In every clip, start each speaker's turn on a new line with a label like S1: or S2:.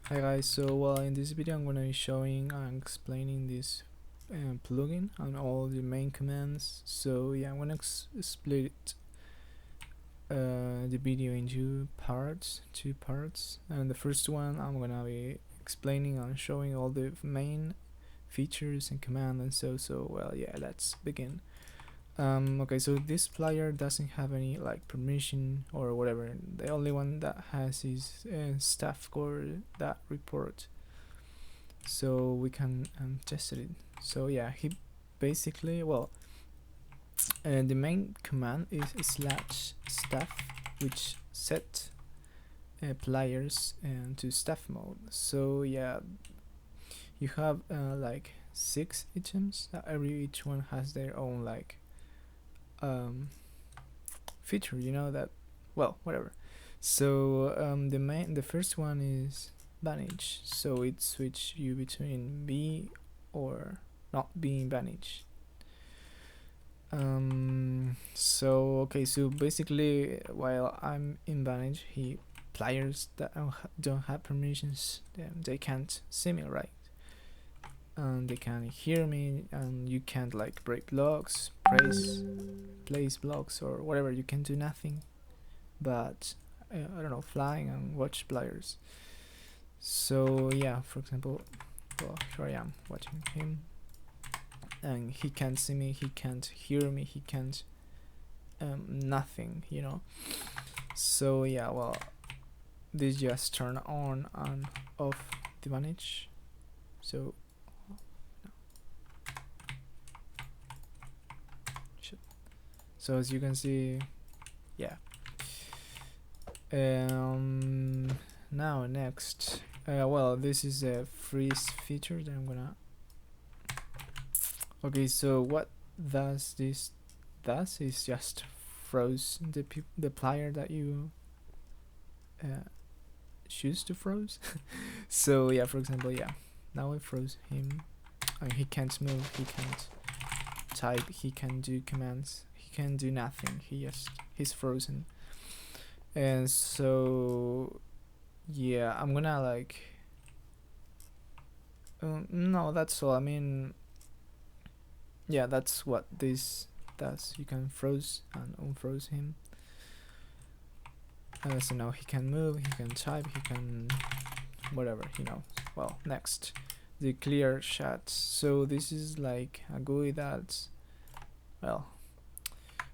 S1: Hi guys, so well in this video I'm going to be showing and explaining this plugin and all the main commands. So yeah, I'm going to split the video into two parts, and the first one I'm going to be explaining and showing all the main features and commands and so well yeah, let's begin. Okay, so this player doesn't have any like permission or whatever. The only one that has is staff core that report, so we can test it. So yeah, he basically the main command is /staff, which set players to staff mode. So yeah, you have like 6 items. Each one has their own like feature, you know that, well, whatever. So the first one is banish, so it switch you between be or not being banished. So okay, so basically while I'm in banish, players that don't have permissions, they can't see me, right? And they can hear me, and you can't like break blocks, place blocks or whatever. You can do nothing but I don't know, flying and watch players. So yeah, for example, well, here I am watching him, and he can't see me, he can't hear me, he can't nothing, you know. So yeah, well, this just turn on and off the manage. So so as you can see, yeah. Now next, well, this is a freeze feature that I'm gonna. Okay, so what does this does is just froze the player that you choose to froze. So yeah, for example, yeah, now I froze him, and he can't move, he can't type, he can do commands, he can do nothing. He's frozen. And so yeah, I'm gonna like no, that's all. I mean, yeah, that's what this does. You can froze and unfroze him. So now he can move, he can type, he can whatever, you know. Well, next, the clear chat. So this is like a GUI that, well,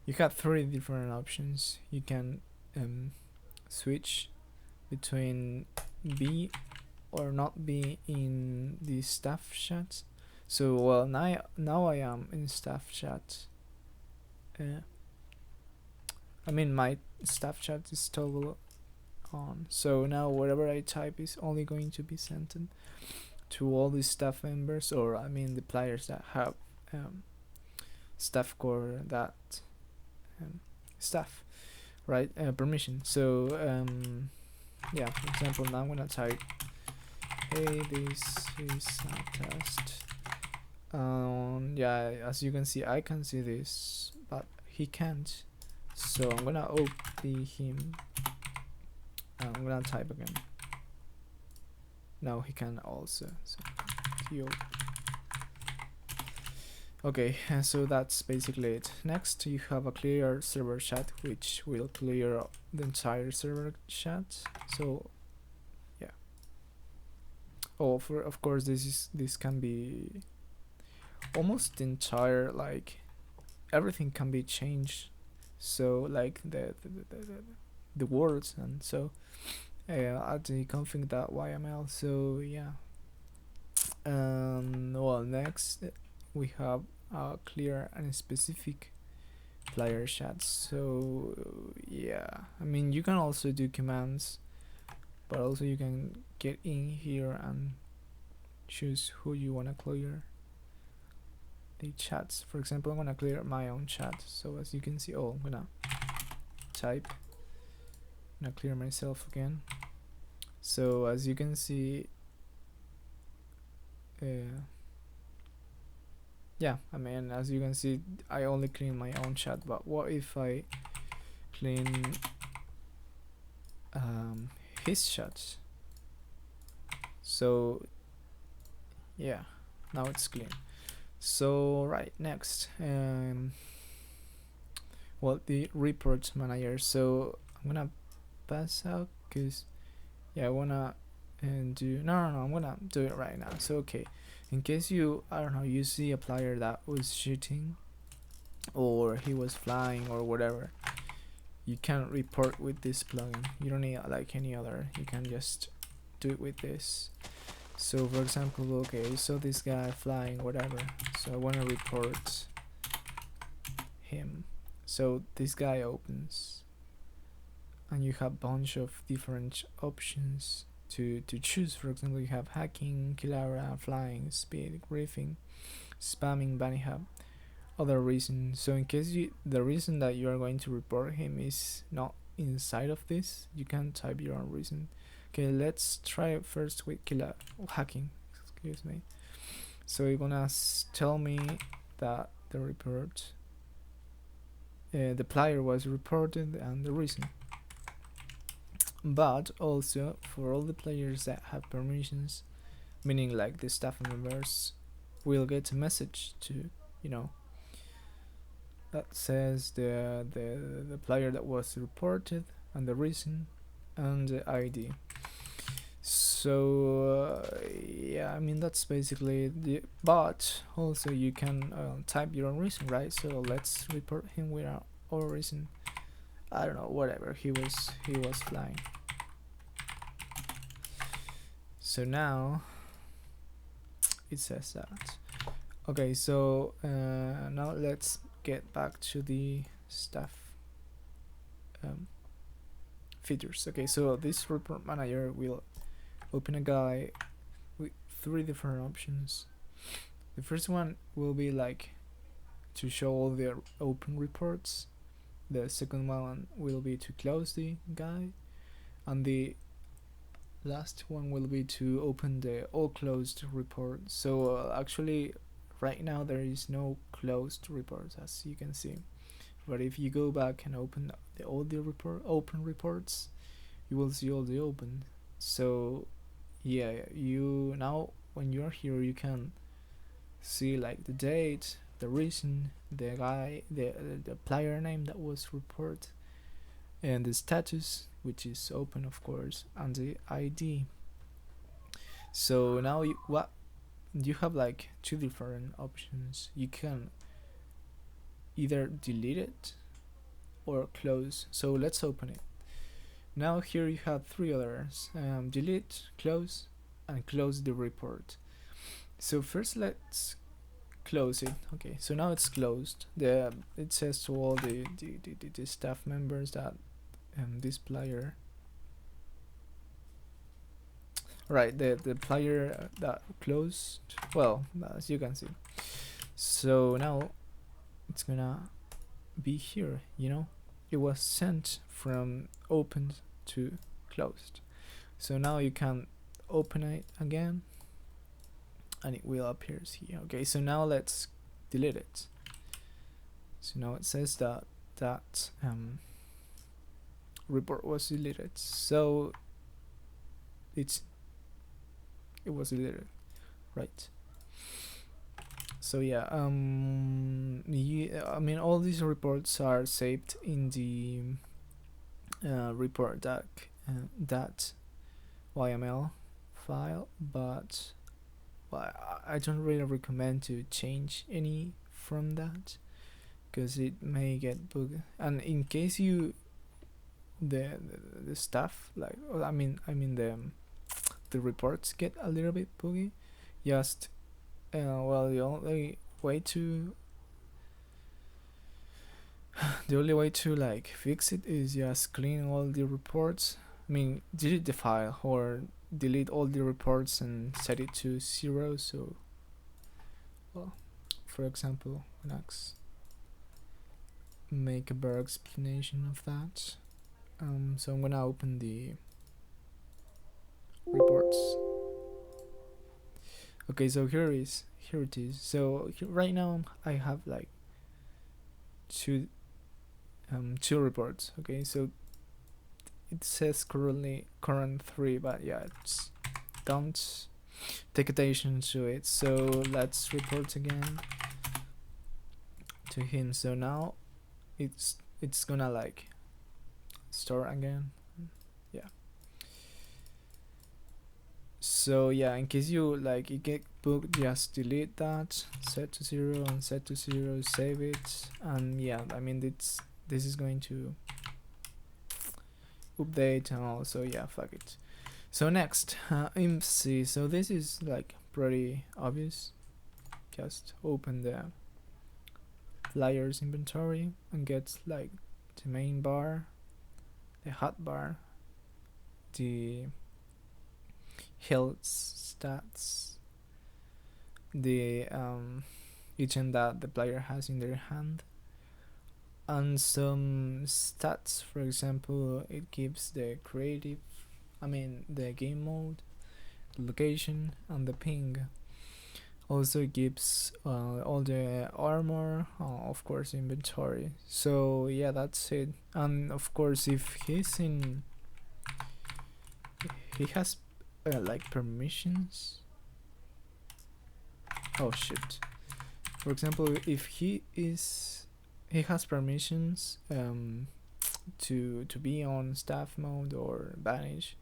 S1: you have 3 different options. You can switch between be or not be in the staff chat. So well, now I am in staff chat. I mean, my staff chat is toggle on, so now whatever I type is only going to be sent to all the staff members, or I mean the players that have staff core that staff, right? Permission. So yeah, for example, now I'm gonna type, hey, this is a test. Yeah, as you can see, I can see this, but he can't. So I'm gonna OP him. I'm gonna type again. Now he can also. So okay, so that's basically it. Next, you have a clear server chat, which will clear the entire server chat. So yeah. Oh, of course, this can be almost the entire, like everything can be changed. So like the words, and so add the config.yml. So yeah. Well, next we have a clear and specific player chat. So yeah, I mean, you can also do commands, but also you can get in here and choose who you want to clear the chats. For example, I'm gonna clear my own chat. So as you can see, I'm gonna type, I'm gonna clear myself again. So as you can see, yeah, I mean, as you can see, I only clean my own chat. But what if I clean his chats? So yeah, now it's clean. So right, next, well, the report manager. So I'm gonna pass out because yeah, I wanna do no, I'm gonna do it right now. So okay, in case you, I don't know, you see a player that was shooting or he was flying or whatever, you can report with this plugin. You don't need like any other, you can just do it with this. So for example, okay, I saw this guy flying, whatever, so I want to report him. So this guy opens and you have a bunch of different options to choose. For example, you have hacking, Kilara, flying, speed, griefing, spamming, bunny hub, other reason. So in case the reason that you are going to report him is not inside of this, you can type your own reason. Okay, let's try it first with hacking, excuse me. So you're gonna tell me that the report, the player was reported and the reason. But also for all the players that have permissions, meaning like the staff members, will get a message to, you know, that says the player that was reported and the reason and the ID. So yeah, I mean that's basically the. But also you can type your own reason, right? So let's report him without our reason. I don't know, whatever. He was flying. So now it says that. Okay, so now let's get back to the staff features. Okay, so this report manager will open a guy with 3 different options. The first one will be like to show all the open reports. The second one will be to close the guy, and the last one will be to open the all closed report. So actually right now there is no closed reports, as you can see, but if you go back and open all the open reports, you will see all the open. So yeah, you now when you're here you can see like the date, the reason, the guy, the player name that was reported, and the status, which is open of course, and the ID. So now you have like 2 different options. You can either delete it or close. So let's open it. Now here you have 3 others: delete, close, and close the report. So first let's close it. Okay, so now it's closed. It says to all the staff members that this player, right, the player that closed, well, as you can see. So now it's gonna be here, you know, it was sent from opened to closed. So now you can open it again and it will appear here. Okay, so now let's delete it. So now it says that report was deleted. So it was deleted, right? So yeah, I mean all these reports are saved in the report that YML file, but well, I don't really recommend to change any from that because it may get bugged. And in case you the stuff like I mean the reports get a little bit buggy, just well, the only way to like fix it is just clean all the reports. I mean, delete the file or delete all the reports and set it to 0. So, well, for example, let's make a better explanation of that. So I'm gonna open the reports. Okay, so here it is. So right now I have like two reports. Okay, so it says current 3, but yeah, it's don't take attention to it. So let's report again to him. So now it's gonna like start again. Yeah. So yeah, in case you like it get booked, just delete that, set to 0 and set to 0, save it, and yeah, I mean this is going to update and all. So yeah, fuck it. So next, IMC. So this is like pretty obvious. Just open the flyers inventory and get like the main bar, the hotbar, the health stats, the item that the player has in their hand, and some stats. For example, it gives the creative, I mean the game mode, the location, and the ping. Also it gives all the armor, of course inventory. So yeah, that's it. And of course if he's in, he has like permissions. Oh shit. For example, if he has permissions to be on staff mode or banish,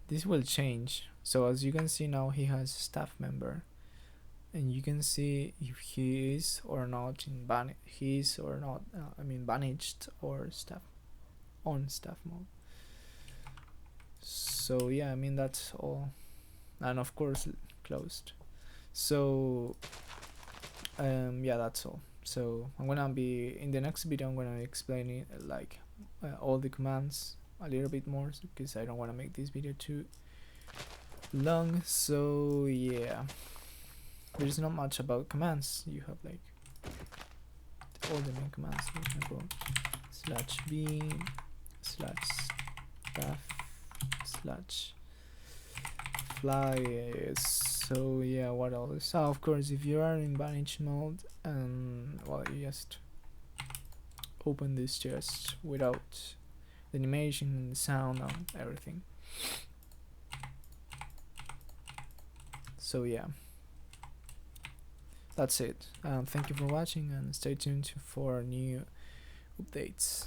S1: this will change. So as you can see now, he has staff member, and you can see if he is or not in banished or staff on staff mode. So yeah, I mean that's all, and of course closed. So yeah, that's all. So I'm gonna be in the next video, I'm gonna explain it like all the commands a little bit more, because I don't want to make this video too long. So yeah, there's not much about commands. You have like all the main commands. For example, /b /staff /fly. So yeah, what else? So of course, if you are in banish mode, well, you just open this chest without the animation and the sound and everything. So yeah, that's it. Thank you for watching, and stay tuned for new updates.